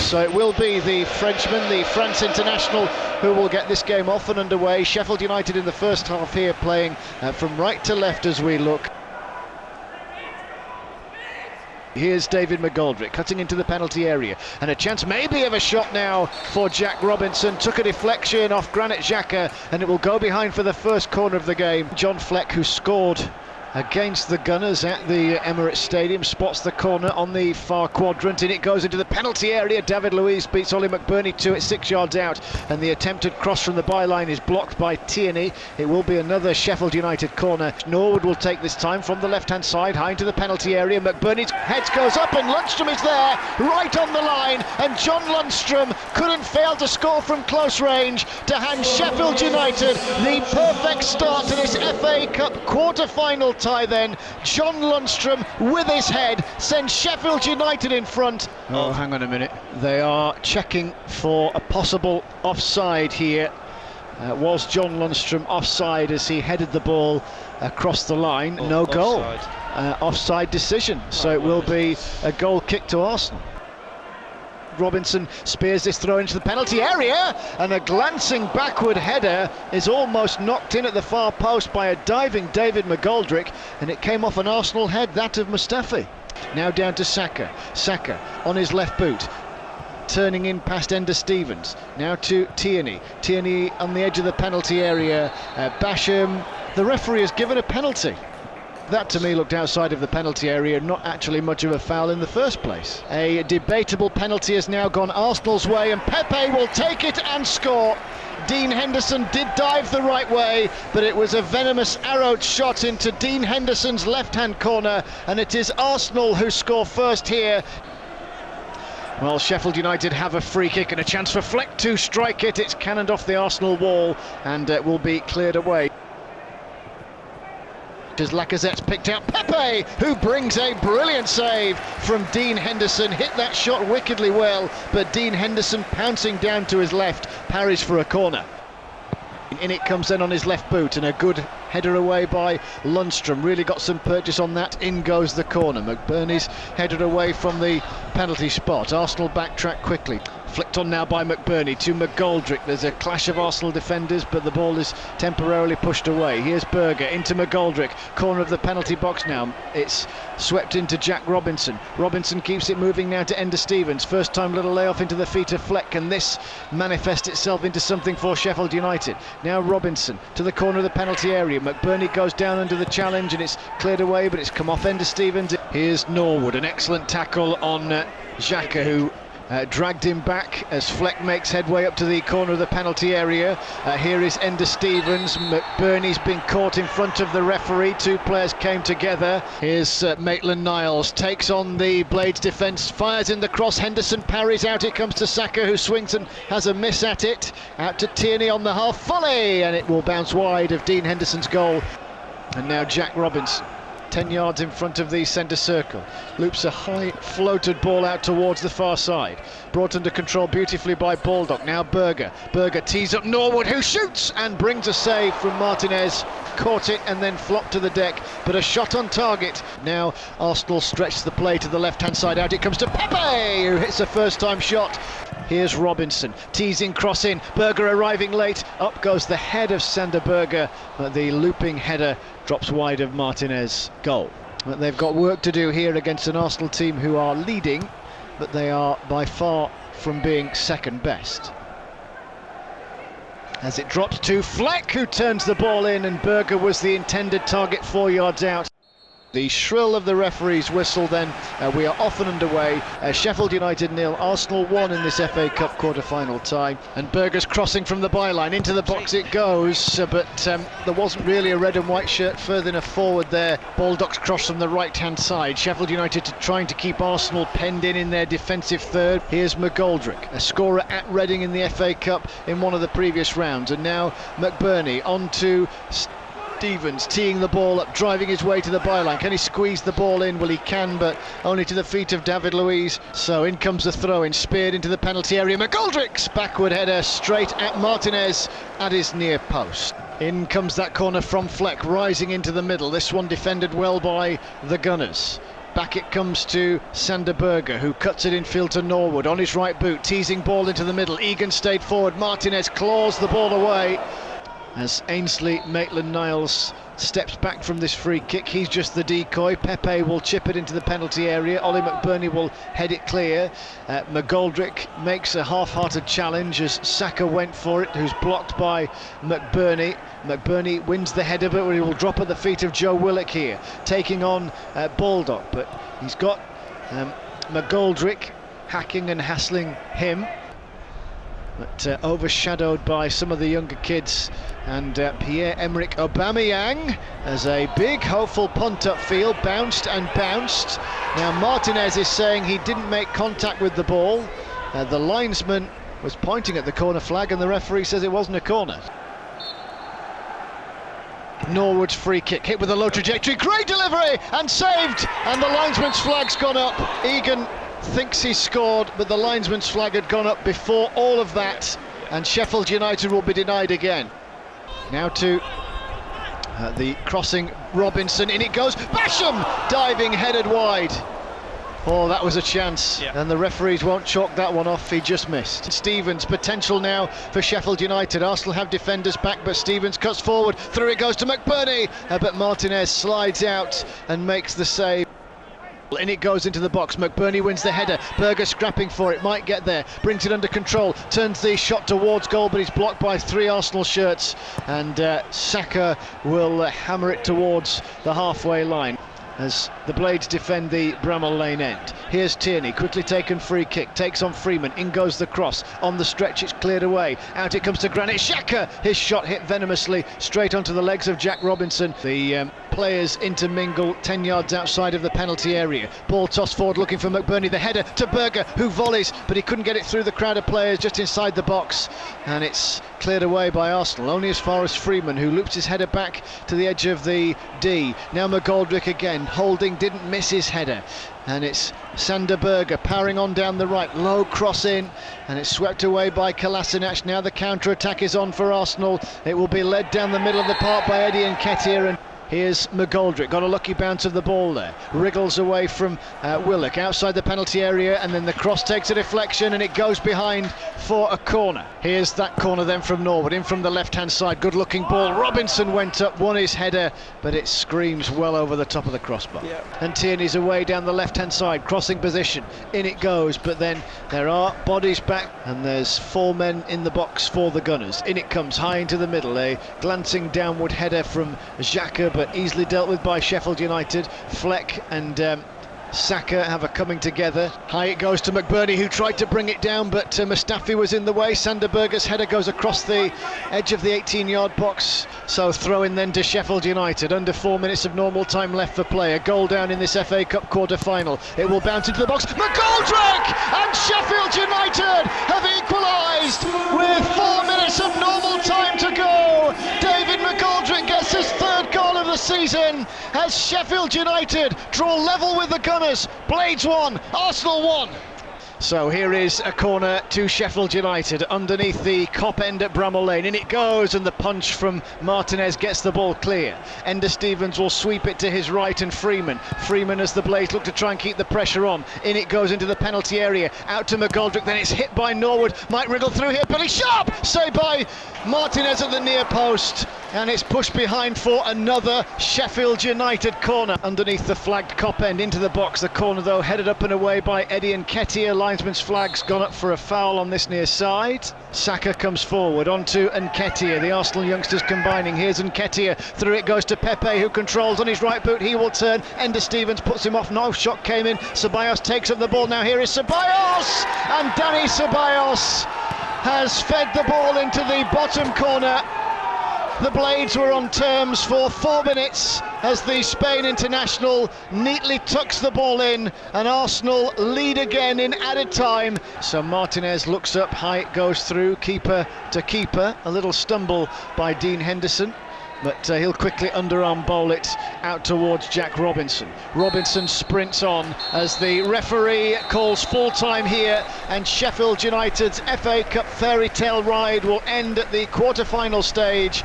So it will be the Frenchman, the France international, who will get this game off and underway. Sheffield United in the first half here, playing from right to left as we look. Here's David McGoldrick cutting into the penalty area, and a chance maybe of a shot now for Jack Robinson. Took a deflection off Granit Xhaka, and it will go behind for the first corner of the game. John Fleck, who scored against the Gunners at the Emirates Stadium, spots the corner on the far quadrant, and it goes into the penalty area. David Luiz beats Ollie McBurney to it 6 yards out, and the attempted cross from the byline is blocked by Tierney. It will be another Sheffield United corner. Norwood will take this time from the left-hand side, high into the penalty area. McBurney's head goes up, and Lundstrom is there, right on the line, and John Lundstrom couldn't fail to score from close range to hand Sheffield United the perfect start to this FA Cup quarter-final tie. Then John Lundstrom with his head sends Sheffield United in front. Oh, hang on a minute, they are checking for a possible offside here. Was John Lundstrom offside as he headed the ball across the line? No goal. Offside decision, so it will be a goal kick to Arsenal. Robinson spears this throw into the penalty area, and a glancing backward header is almost knocked in at the far post by a diving David McGoldrick, and it came off an Arsenal head, that of Mustafi. Now down to Saka. Saka on his left boot, turning in past Ender Stevens. Now to Tierney. Tierney on the edge of the penalty area. Basham. The referee has given a penalty. That to me looked outside of the penalty area, not actually much of a foul in the first place. A debatable penalty has now gone Arsenal's way, and Pepe will take it and score. Dean Henderson did dive the right way, but it was a venomous arrowed shot into Dean Henderson's left-hand corner, and it is Arsenal who score first here. Well, Sheffield United have a free kick and a chance for Fleck to strike it. It's cannoned off the Arsenal wall and will be cleared away. As Lacazette's picked out Pepe, who brings a brilliant save from Dean Henderson. Hit that shot wickedly well, but Dean Henderson pouncing down to his left, parries for a corner. In it comes then on his left boot, and a good header away by Lundstrom. Really got some purchase on that. In goes the corner. McBurney's headed away from the penalty spot. Arsenal backtrack quickly. Flicked on now by McBurney to McGoldrick. There's a clash of Arsenal defenders, but the ball is temporarily pushed away. Here's Berger into McGoldrick. Corner of the penalty box now. It's swept into Jack Robinson. Robinson keeps it moving now to Ender Stevens. First time little layoff into the feet of Fleck, and this manifests itself into something for Sheffield United. Now Robinson to the corner of the penalty area. McBurney goes down under the challenge, and it's cleared away, but it's come off Ender Stevens. Here's Norwood, an excellent tackle on Xhaka, who dragged him back as Fleck makes headway up to the corner of the penalty area. Here is Ender Stevens. McBurney's been caught in front of the referee. Two players came together. Here's Maitland-Niles, takes on the Blades defence, fires in the cross. Henderson parries out. It comes to Saka, who swings and has a miss at it. Out to Tierney on the half volley, and it will bounce wide of Dean Henderson's goal. And now Jack Robinson, 10 yards in front of the centre circle, loops a high floated ball out towards the far side, brought under control beautifully by Baldock. Now Berger tees up Norwood, who shoots and brings a save from Martinez. Caught it and then flopped to the deck, but a shot on target. Now Arsenal stretch the play to the left hand side. Out it comes to Pepe, who hits a first time shot. Here's Robinson, teasing cross in, Berger arriving late. Up goes the head of Sander Berger, but the looping header drops wide of Martinez' goal. But they've got work to do here against an Arsenal team who are leading, but they are by far from being second best. As it drops to Fleck, who turns the ball in, and Berger was the intended target 4 yards out. The shrill of the referee's whistle then, we are off and underway. Sheffield United 0, Arsenal 1 in this FA Cup quarter-final tie. And Berger's crossing from the byline, into the box it goes, but there wasn't really a red and white shirt further enough forward there. Baldock's cross from the right-hand side. Sheffield United trying to keep Arsenal penned in their defensive third. Here's McGoldrick, a scorer at Reading in the FA Cup in one of the previous rounds. And now McBurney on to Stevens, teeing the ball up, driving his way to the byline. Can he squeeze the ball in? Well, he can, but only to the feet of David Luiz. So in comes the throw-in, speared into the penalty area. McGoldrick's backward header straight at Martinez at his near post. In comes that corner from Fleck, rising into the middle. This one defended well by the Gunners. Back it comes to Sander Berge, who cuts it infield to Norwood on his right boot, teasing ball into the middle. Egan stayed forward, Martinez claws the ball away as Ainsley Maitland-Niles steps back from this free kick. He's just the decoy. Pepe will chip it into the penalty area. Ollie McBurney will head it clear. McGoldrick makes a half-hearted challenge as Saka went for it, who's blocked by McBurney. McBurney wins the header, but he will drop at the feet of Joe Willock here, taking on Baldock, but he's got McGoldrick hacking and hassling him, but overshadowed by some of the younger kids. And Pierre-Emerick Aubameyang as a big hopeful punt upfield, bounced and bounced. Now Martinez is saying he didn't make contact with the ball. The linesman was pointing at the corner flag and the referee says it wasn't a corner. Norwood's free kick, hit with a low trajectory, great delivery and saved, and the linesman's flag's gone up. Egan thinks he scored, but the linesman's flag had gone up before all of that, and Sheffield United will be denied again. Now to the crossing, Robinson, in it goes, Basham diving, headed wide. Oh, that was a chance, and the referees won't chalk that one off. He just missed. Stevens, potential now for Sheffield United. Arsenal have defenders back, but Stevens cuts forward, through it goes to McBurney, but Martinez slides out and makes the save. In it goes into the box, McBurney wins the header, Berger scrapping for it, might get there, brings it under control, turns the shot towards goal, but he's blocked by 3 Arsenal shirts, and Saka will hammer it towards the halfway line as the Blades defend the Bramall Lane end. Here's Tierney, quickly taken free kick, takes on Freeman, in goes the cross, on the stretch it's cleared away, out it comes to Granit Xhaka, his shot hit venomously straight onto the legs of Jack Robinson. The players intermingle 10 yards outside of the penalty area. Ball tossed forward looking for McBurney, the header to Berger, who volleys, but he couldn't get it through the crowd of players just inside the box, and it's cleared away by Arsenal, only as far as Freeman, who loops his header back to the edge of the D. Now McGoldrick again, Holding didn't miss his header, and it's Sander Berge powering on down the right, low cross in, and it's swept away by Kolasinac. Now the counter-attack is on for Arsenal. It will be led down the middle of the park by Eddie Nketiah, and here's McGoldrick, got a lucky bounce of the ball there, wriggles away from Willock outside the penalty area, and then the cross takes a deflection and it goes behind for a corner. Here's that corner then from Norwood, in from the left-hand side, good looking ball. Robinson went up, won his header, but it screams well over the top of the crossbar. And Tierney's away down the left-hand side, crossing position, in it goes, but then there are bodies back and there's 4 men in the box for the Gunners. In it comes, high into the middle, a glancing downward header from Xhaka, but easily dealt with by Sheffield United. Fleck and Saka have a coming together. High it goes to McBurney, who tried to bring it down, but Mustafi was in the way. Sander Berge's header goes across the edge of the 18-yard box, so throw in then to Sheffield United. Under 4 minutes of normal time left for play. A goal down in this FA Cup quarter-final. It will bounce into the box. McGoldrick and Sheffield United have equalised with 4 minutes of normal time to go. David McGoldrick gets his 3rd goal of the season as Sheffield United draw level with the Gunners. Blades 1, Arsenal 1. So here is a corner to Sheffield United underneath the Kop end at Bramall Lane. In it goes, and the punch from Martinez gets the ball clear. Ender Stevens will sweep it to his right, and Freeman as the Blades look to try and keep the pressure on. In it goes into the penalty area, out to McGoldrick, then it's hit by Norwood, might wriggle through here, Billy Sharp saved by Martinez at the near post, and it's pushed behind for another Sheffield United corner underneath the flagged Kop end into the box. The corner though headed up and away by Eddie Nketiah. Linesman's flag's gone up for a foul on this near side. Saka comes forward onto Nketiah, the Arsenal youngsters combining. Here's Nketiah, through it goes to Pepe, who controls on his right boot, he will turn. Ender Stevens puts him off, no shot came in. Ceballos takes up the ball, now here is Ceballos, and Dani Ceballos has fed the ball into the bottom corner. The Blades were on terms for 4 minutes as the Spain international neatly tucks the ball in, and Arsenal lead again in added time. So Martinez looks up, high it goes through, keeper to keeper. A little stumble by Dean Henderson, but he'll quickly underarm bowl it out towards Jack Robinson. Robinson sprints on as the referee calls full time here, and Sheffield United's FA Cup fairy tale ride will end at the quarter-final stage.